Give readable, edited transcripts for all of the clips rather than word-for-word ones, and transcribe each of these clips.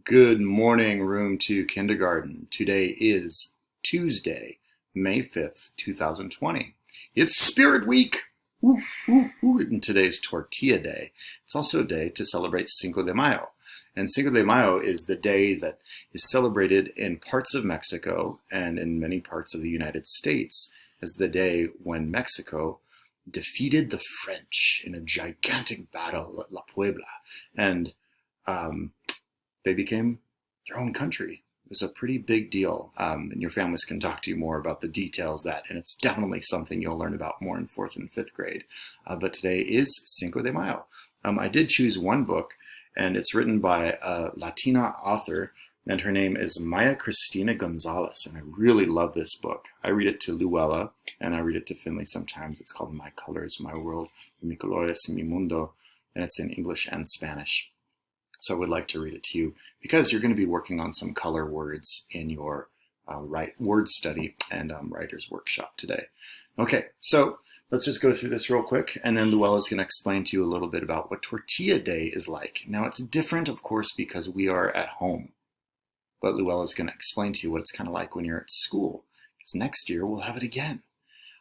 Good morning, Room 2 Kindergarten. Today is Tuesday, May 5th, 2020. It's Spirit Week! Woo, woo, woo. And today's Tortilla Day. It's also a day to celebrate Cinco de Mayo. And Cinco de Mayo is the day that is celebrated in parts of Mexico and in many parts of the United States as the day when Mexico defeated the French in a gigantic battle at La Puebla. And they became their own country. It was a pretty big deal, and your families can talk to you more about the details of that, and it's definitely something you'll learn about more in 4th and 5th grade. But today is Cinco de Mayo. I did choose one book, and it's written by a Latina author, and her name is Maya Cristina Gonzalez, and I really love this book. I read it to Luella, and I read it to Finley sometimes. It's called My Colors, My World, Mi Colores, Mi Mundo, and it's in English and Spanish. So I would like to read it to you because you're going to be working on some color words in your word study and writer's workshop today. Okay, so let's just go through this real quick, and then Luella's going to explain to you a little bit about what Tortilla Day is like. Now, it's different, of course, because we are at home, but Luella's going to explain to you what it's kind of like when you're at school, because next year we'll have it again.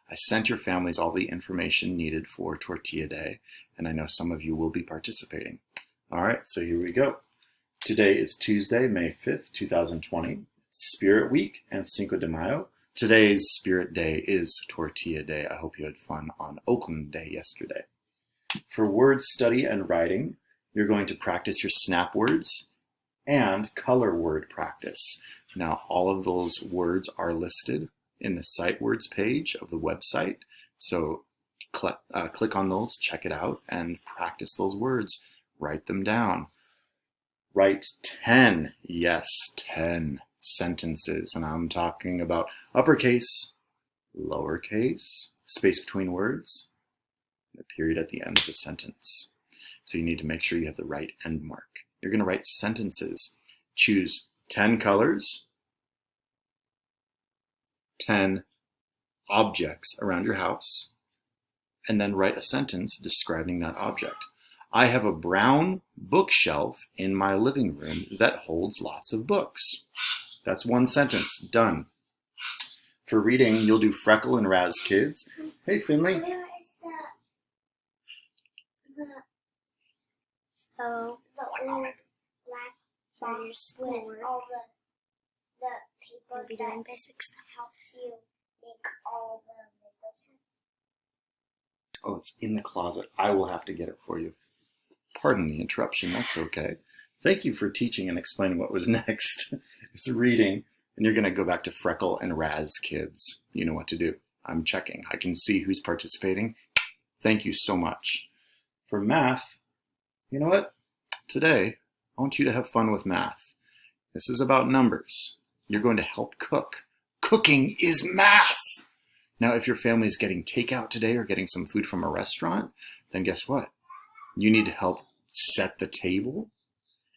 I sent your families all the information needed for Tortilla Day, and I know some of you will be participating. All right, so here we go. Today is Tuesday, May 5th, 2020. Spirit Week and Cinco de Mayo. Today's Spirit Day is Tortilla Day. I hope you had fun on Oakland Day yesterday. For word study and writing, you're going to practice your snap words and color word practice. Now, all of those words are listed in the sight words page of the website. So click on those, check it out, and practice those words. Write them down. Write 10, yes, 10 sentences. And I'm talking about uppercase, lowercase, space between words, and a period at the end of the sentence. So you need to make sure you have the right end mark. You're going to write sentences. Choose 10 colors, 10 objects around your house, and then write a sentence describing that object. I have a brown bookshelf in my living room that holds lots of books. That's one sentence. Done. For reading, you'll do Freckle and Raz Kids. Hey, Finley. Where is the old black box with all the people You'll be doing basic stuff. helps you make all the Lego sets? Oh, it's in the closet. I will have to get it for you. Pardon the interruption, that's okay. Thank you for teaching and explaining what was next. It's reading, and you're going to go back to Freckle and Raz Kids. You know what to do. I'm checking. I can see who's participating. Thank you so much. For math, you know what? Today, I want you to have fun with math. This is about numbers. You're going to help cook. Cooking is math! Now, if your family is getting takeout today or getting some food from a restaurant, then guess what? You need to help set the table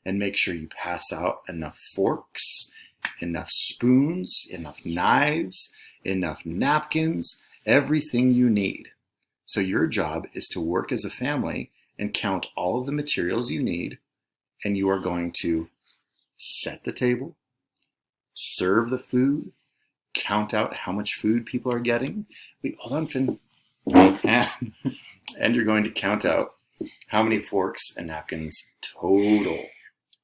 and make sure you pass out enough forks, enough spoons, enough knives, enough napkins, everything you need. So your job is to work as a family and count all of the materials you need, and you are going to set the table, serve the food, count out how much food people are getting. Wait, hold on, Finn. And you're going to count out how many forks and napkins total.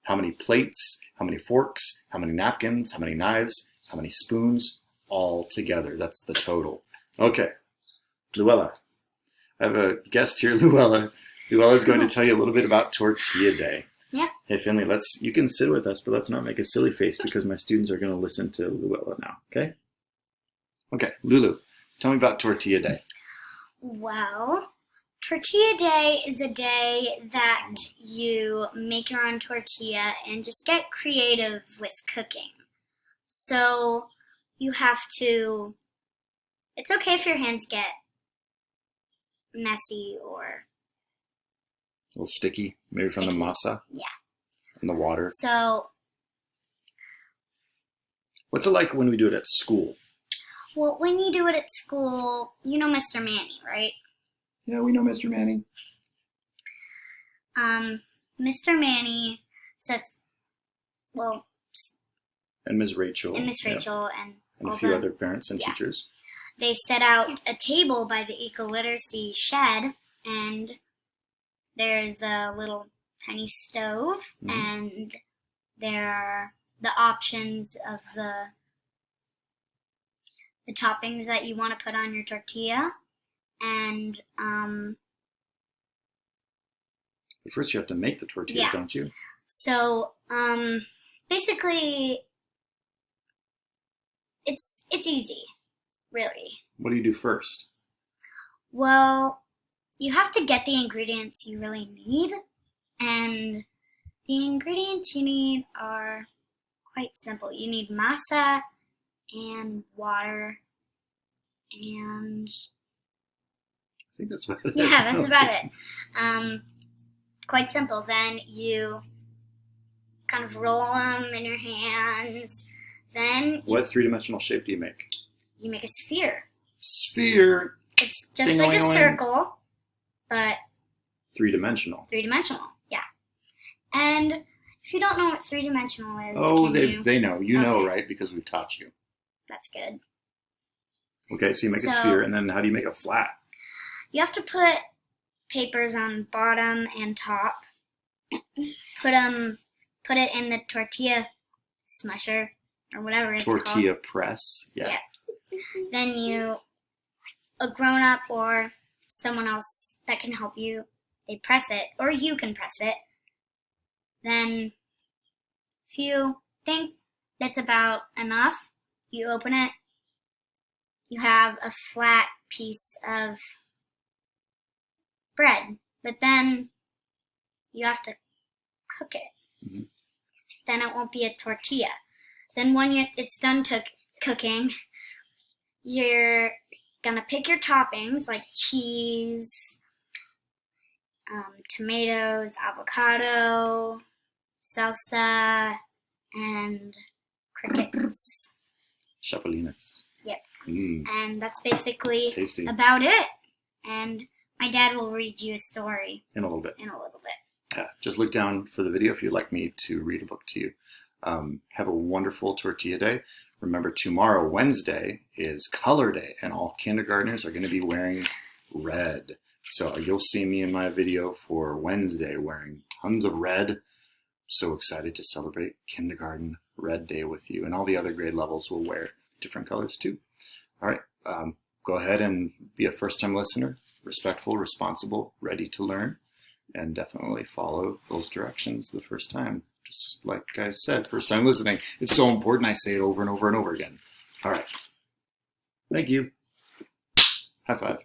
How many plates, how many forks, how many napkins, how many knives, how many spoons, all together. That's the total. Okay, Luella. I have a guest here, Luella. Luella's going to tell you a little bit about Tortilla Day. Yeah. Hey, Finley, you can sit with us, but let's not make a silly face because my students are going to listen to Luella now, okay? Okay, Lulu, tell me about Tortilla Day. Well, Tortilla Day is a day that you make your own tortilla and just get creative with cooking. So you have to, it's okay if your hands get messy or A little sticky, maybe from the sticky. masa? Yeah. And the water. So, What's it like when we do it at school? well, when you do it at school, you know Mr. Manny, right? Yeah, we know Mr. Manny. Mr. Manny says well, And Ms. Rachel. and Miss Yep. Rachel and And a all few the, other parents and yeah. teachers. they set out a table by the eco-literacy shed, and there's a little tiny stove, Mhm. and there are the options of the toppings that you want to put on your tortilla, and But first you have to make the tortillas, Yeah. don't you? so basically it's easy, really. What do you do first? Well, you have to get the ingredients you really need, and the ingredients you need are quite simple. You need masa and water, and I think that's about it. yeah, that's about it. Quite simple. Then you kind of roll them in your hands. Then What three-dimensional shape do you make? you make a sphere. Sphere. It's just like a Ding-a-ling-a-ling. circle, but Three-dimensional. three-dimensional. Yeah. And if you don't know what three-dimensional is, Oh, can they you? know. You know, Okay. right? Because we taught you. That's good. Okay, so you make a So- sphere, and then how do you make a flat? You have to put papers on bottom and top. Put it in the tortilla smusher or whatever it's Tortilla press. Yeah. Yeah. Then a grown-up or someone else that can help you, they press it, or you can press it. Then if you think that's about enough, you open it. You have a flat piece of bread, but then you have to cook it. Mhm. Then it won't be a tortilla. Then when it's done cooking, you're gonna pick your toppings like cheese, tomatoes, avocado, salsa, and crickets. Chapelinas. Yep. Mm, And that's basically tasty. about it. And my dad will read you a story In a little bit. in a little bit. Yeah, just look down for the video if you'd like me to read a book to you. Have a wonderful tortilla day. Remember, tomorrow, Wednesday, is color day, and all kindergartners are going to be wearing red. So you'll see me in my video for Wednesday wearing tons of red. So excited to celebrate Kindergarten Red Day with you. And all the other grade levels will wear different colors too. All right, go ahead and be a first-time listener, respectful, responsible, ready to learn, and definitely follow those directions the first time. Just like I said, first time listening. It's so important I say it over and over and over again. All right. Thank you. High five.